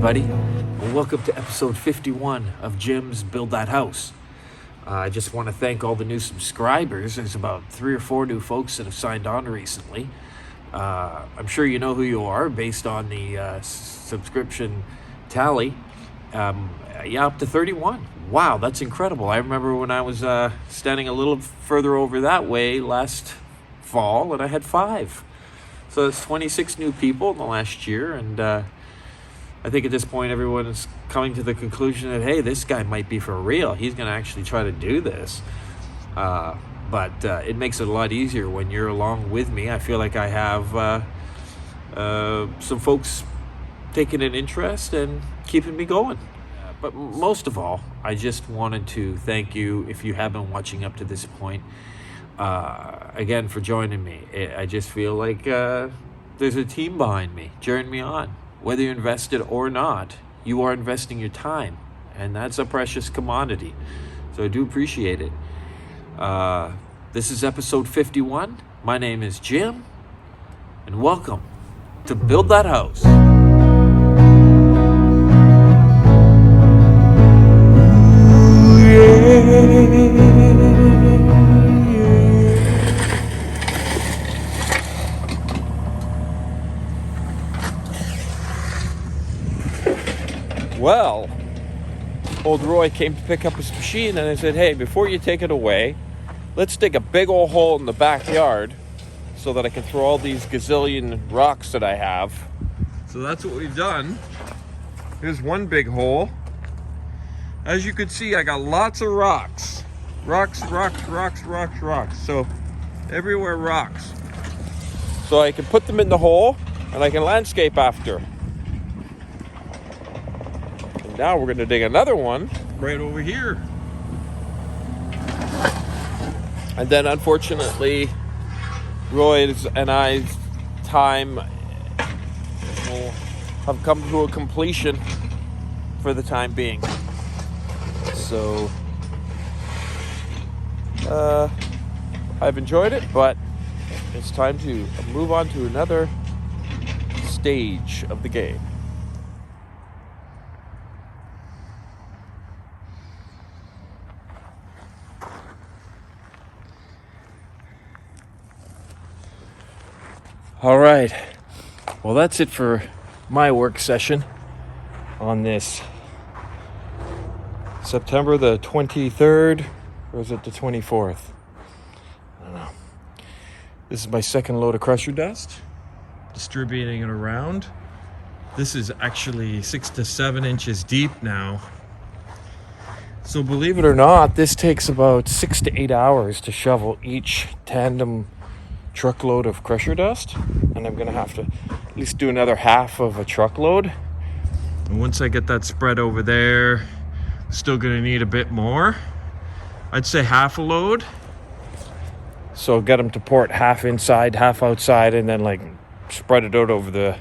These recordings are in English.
everybody, and welcome to episode 51 of Jim's Build That House. I just want to thank all the new subscribers. There's about 3 or 4 new folks that have signed on recently. I'm sure you know who you are based on the subscription tally. Up to 31. Wow, that's incredible. I remember when I was standing a little further over that way last fall, and I had 5. So it's 26 new people in the last year, and I think at this point everyone is coming to the conclusion that, hey, this guy might be for real. He's going to actually try to do this. But it makes it a lot easier when you're along with me. I feel like I have some folks taking an interest and keeping me going. But most of all, I just wanted to thank you, if you have been watching up to this point, again, for joining me. I just feel like there's a team behind me, cheering me on. Whether you're invested or not, you are investing your time, and that's a precious commodity. So I do appreciate it. This is episode 51. My name is Jim, and welcome to Build That House. Well, old Roy came to pick up his machine, and I said, hey, before you take it away, let's dig a big old hole in the backyard so that I can throw all these gazillion rocks that I have. So that's what we've done. Here's one big hole. As you can see, I got lots of rocks. Rocks. So everywhere rocks. So I can put them in the hole, and I can landscape after. And now we're gonna dig another one right over here. And then unfortunately, Roy's and I's time will have come to a completion for the time being. So I've enjoyed it, but it's time to move on to another stage of the game. All right, well, that's it for my work session on this September the 23rd, or is it the 24th? I don't know. This is my second load of crusher dust, distributing it around. This is actually 6 to 7 inches deep now. So believe it or not, this takes about 6 to 8 hours to shovel each tandem truckload of crusher dust, and I'm gonna have to at least do another half of a truckload. And once I get that spread over there, still gonna need a bit more. I'd say half a load. So get them to port half inside, half outside, and then like spread it out over the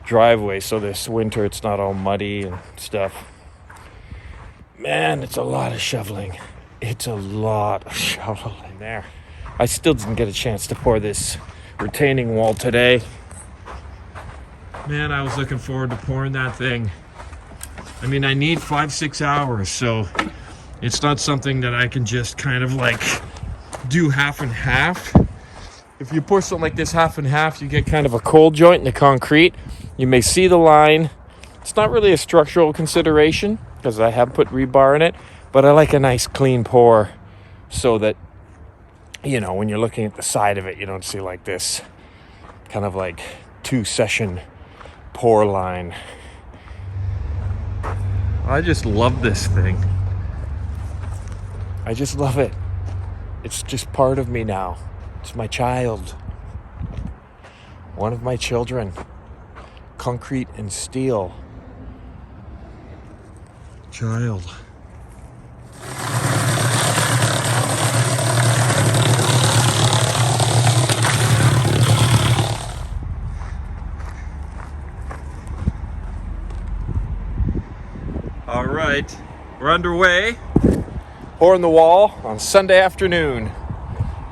driveway so this winter it's not all muddy and stuff. Man, it's a lot of shoveling. It's a lot of shoveling there. I still didn't get a chance to pour this retaining wall today. Man, I was looking forward to pouring that thing. I mean, I need 5-6 hours, so it's not something that I can just kind of like do half and half. If you pour something like this half and half, you get kind of a cold joint in the concrete. You may see the line. It's not really a structural consideration because I have put rebar in it, but I like a nice clean pour so that, you know, when you're looking at the side of it, you don't see like this kind of like 2-session pour line. I just love this thing. I just love it. It's just part of me now. It's my child. One of my children. Concrete and steel. Child. All right, we're underway, pouring the wall on Sunday afternoon.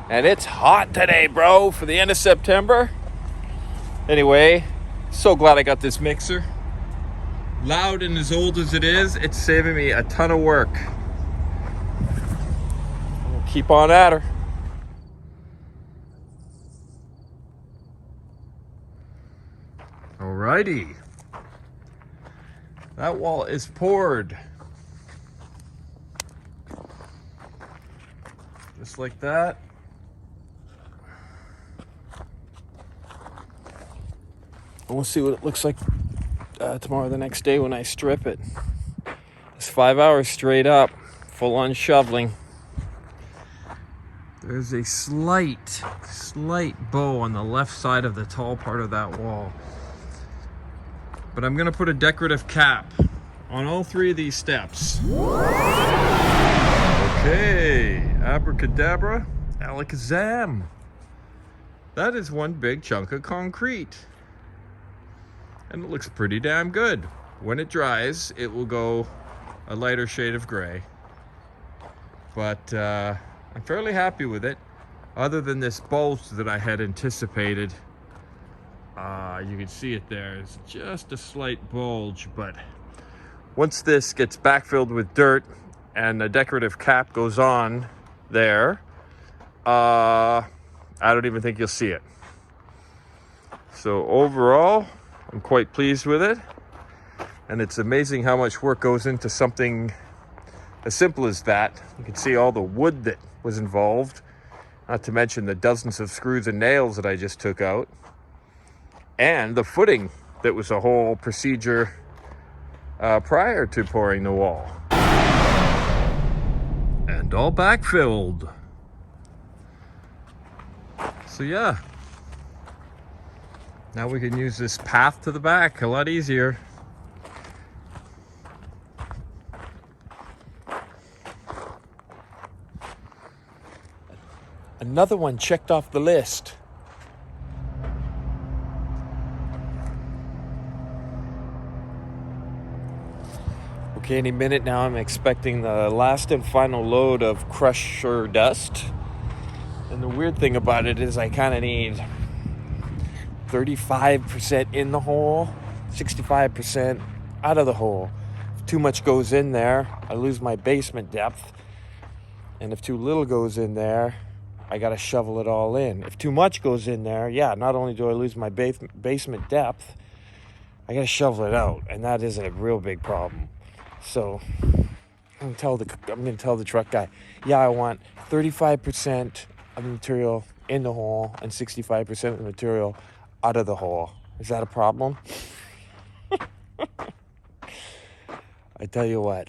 And it's hot today, bro, for the end of September. Anyway, so glad I got this mixer. loud and as old as it is, it's saving me a ton of work. We'll keep on at her. Alrighty. That wall is poured. Just like that. And we'll see what it looks like tomorrow, the next day when I strip it. It's 5 hours straight up, full on shoveling. There's a slight bow on the left side of the tall part of that wall. But I'm gonna put a decorative cap on all three of these steps. Okay, abracadabra, alakazam. That is one big chunk of concrete. And it looks pretty damn good. When it dries, it will go a lighter shade of gray. But I'm fairly happy with it. Other than this bulge that I had anticipated. You can see it there. It's just a slight bulge, but once this gets backfilled with dirt and a decorative cap goes on there, I don't even think you'll see it. So overall, I'm quite pleased with it. And it's amazing how much work goes into something as simple as that. You can see all the wood that was involved, not to mention the dozens of screws and nails that I just took out. And the footing that was a whole procedure prior to pouring the wall. And all backfilled. So yeah. Now we can use this path to the back a lot easier. Another one checked off the list. Okay, any minute now I'm expecting the last and final load of crusher dust. And the weird thing about it is I kind of need 35% in the hole, 65% out of the hole. If too much goes in there, I lose my basement depth. And if too little goes in there, I gotta shovel it all in. If too much goes in there, yeah, not only do I lose my basement depth, I gotta shovel it out. And that is a real big problem. So I'm gonna tell the truck guy, yeah, I want 35% of the material in the hole and 65% of the material out of the hole. Is that a problem? I tell you what,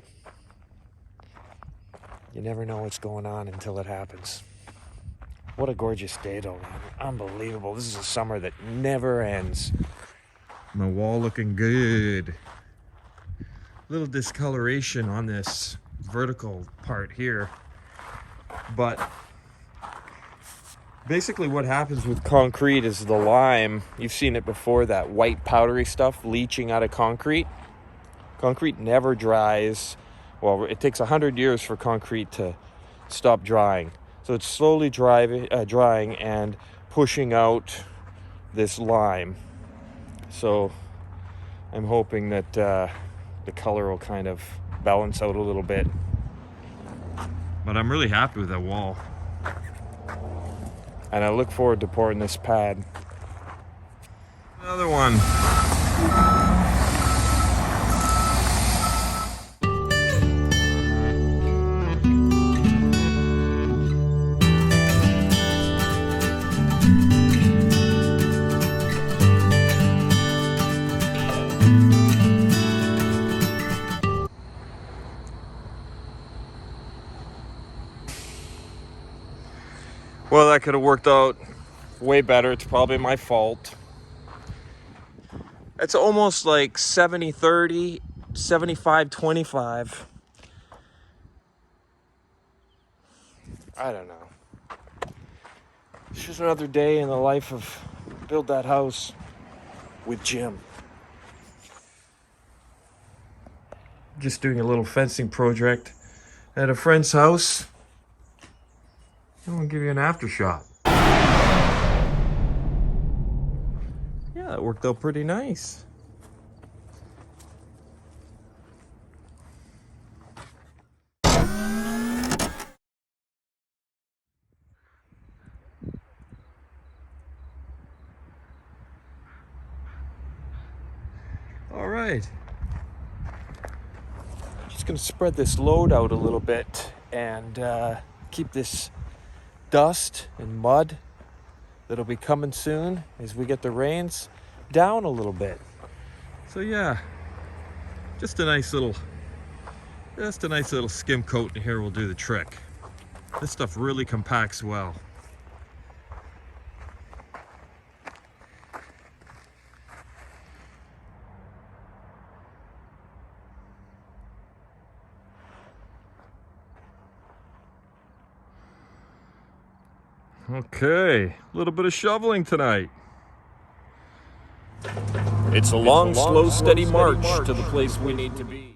you never know what's going on until it happens. What a gorgeous day though, man. Unbelievable. This is a summer that never ends. My wall looking good. Little discoloration on this vertical part here, but basically what happens with concrete is the lime, you've seen it before, that white powdery stuff leaching out of concrete. Concrete never dries. Well, it takes 100 years for concrete to stop drying, so it's slowly drying and pushing out this lime. So I'm hoping that the color will kind of balance out a little bit. But I'm really happy with that wall. And I look forward to pouring this pad. Another one. Well, that could have worked out way better. It's probably my fault. It's almost like 70-30, 75-25. I don't know. It's just another day in the life of Build That House with Jim. Just doing a little fencing project at a friend's house. I'm gonna give you an aftershot. Yeah, that worked out pretty nice. right. Just gonna spread this load out a little bit and keep this dust and mud that'll be coming soon as we get the rains down a little bit. So yeah, just a nice little skim coat in here will do the trick. This stuff really compacts well. Okay, a little bit of shoveling tonight. It's a long, slow, steady march to the place we need to be.